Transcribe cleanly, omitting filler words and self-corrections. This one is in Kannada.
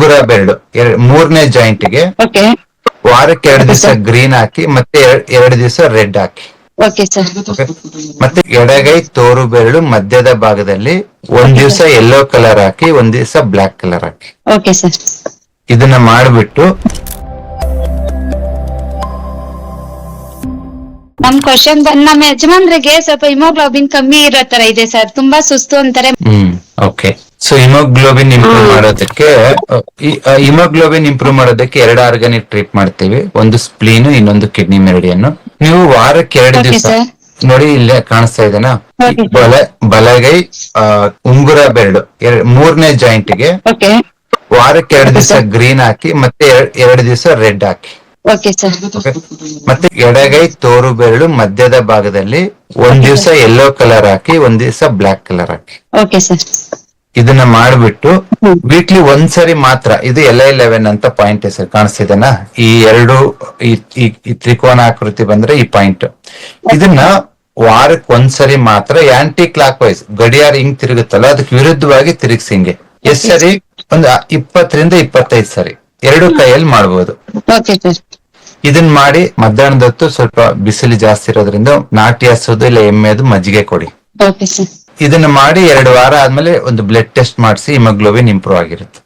ಉಂಗುರ ಬೆರಳು ಮೂರನೇ ಜಾಯಿಂಟ್ ಗೆ ಓಕೆ ವಾರಕ್ಕೆ 2 ದಿವಸ sir. ಗ್ರೀನ್ ಹಾಕಿ ಮತ್ತೆ 2 ದಿವಸ ರೆಡ್ ಹಾಕಿ. Okay sir. Okay? ಮತ್ತೆ ಎಡಗೈ ತೋರು ಬೆರಳು ಮಧ್ಯದ ಭಾಗದಲ್ಲಿ 1 ದಿವಸ ಯೆಲ್ಲೋ ಕಲರ್ ಹಾಕಿ 1 ದಿವಸ ಬ್ಲಾಕ್ ಕಲರ್ ಹಾಕಿ. Okay sir. ಇದನ್ನ ಮಾಡ್ಬಿಟ್ಟು ನಮ್ ಕ್ವಶನ್ ನಮ್ಮ ಯಜಮಾನ್ರಿಗೆ ಸ್ವಲ್ಪ ಹಿಮೋಗ್ಲೋಬಿನ್ ಕಮ್ಮಿ ಇರೋ ತರ ಇದೆ ಸರ್, ತುಂಬಾ ಸುಸ್ತು ಅಂತಾರೆ. ಓಕೆ. ಸೊ ಹಿಮೋಗ್ಲೋಬಿನ್ ಇಂಪ್ರೂವ್ ಮಾಡೋದಕ್ಕೆ ಹಿಮೋಗ್ಲೋಬಿನ್ ಇಂಪ್ರೂವ್ ಮಾಡೋದಕ್ಕೆ 2 ಆರ್ಗಾನಿಕ್ ಟ್ರೀಟ್ ಮಾಡ್ತೀವಿ, ಒಂದು ಸ್ಪ್ಲೀನ್, ಇನ್ನೊಂದು ಕಿಡ್ನಿ ಮೆರಿಡಿಯನ್. ನೀವು ವಾರಕ್ಕೆ 2 Okay, ದಿವಸ sir. ನೋಡಿ, ಇಲ್ಲೇ ಕಾಣಿಸ್ತಾ ಇದೆನಾ, Okay, sir. ಬಲಗೈ ಉಂಗುರ ಬೆರಳು ಮೂರನೇ ಜಾಯಿಂಟ್ ಗೆ ಓಕೆ ವಾರಕ್ಕೆ 2 Okay, ದಿವಸ sir. ಗ್ರೀನ್ ಹಾಕಿ ಮತ್ತೆ 2 ದಿವಸ ರೆಡ್ ಹಾಕಿ. Okay sir. Okay? ಮತ್ತೆ ಎಡಗೈ ತೋರು ಬೆರಳು ಮಧ್ಯದ ಭಾಗದಲ್ಲಿ 1 ದಿವಸ ಯೆಲ್ಲೋ ಕಲರ್ ಹಾಕಿ 1 ದಿವಸ ಬ್ಲಾಕ್ ಕಲರ್ ಹಾಕಿ. Okay sir. ಇದನ್ನ ಮಾಡ್ಬಿಟ್ಟು ವೀಕ್ಲಿ ಒಂದ್ಸರಿ ಮಾತ್ರ, ಇದು LI11 ಅಂತ ಪಾಯಿಂಟ್ ಹೆಸರು ಕಾಣಿಸ್ತಿದೆನಾ, ಈ ಎರಡು ಈ ತ್ರಿಕೋನಾಕೃತಿ ಬಂದ್ರೆ ಈ ಪಾಯಿಂಟ್. ಇದನ್ನ ವಾರಕ್ಕೆ ಒಂದ್ಸರಿ ಮಾತ್ರ ಆಂಟಿ ಕ್ಲಾಕ್ ವೈಸ್, ಗಡಿಯಾರ ಹಿಂಗ್ ತಿರುಗುತ್ತಲ್ಲ ಅದಕ್ಕೆ ವಿರುದ್ಧವಾಗಿ ತಿರುಗಿಸಿ ಹಿಂಗೆ ಎಷ್ಟ್ ಸರಿ, ಒಂದು 20 ರಿಂದ 25 ಸರಿ 2 ಕೈಯಲ್ಲಿ ಮಾಡ್ಬೋದು. Okay sir. ಇದನ್ ಮಾಡಿ ಮಧ್ಯಾಹ್ನದ ಹೊತ್ತು ಸ್ವಲ್ಪ ಬಿಸಿಲು ಜಾಸ್ತಿ ಇರೋದ್ರಿಂದ ನಾಟಿ ಹಸುದು ಇಲ್ಲ ಎಮ್ಮೆದು ಮಜ್ಜಿಗೆ ಕೊಡಿ. Okay sir. ಇದನ್ನ ಮಾಡಿ 2 ವಾರ ಆದ್ಮೇಲೆ ಒಂದು ಬ್ಲಡ್ ಟೆಸ್ಟ್ ಮಾಡಿಸಿ ಹಿಮೋಗ್ಲೋಬಿನ್ ಇಂಪ್ರೂವ್ ಆಗಿರುತ್ತೆ.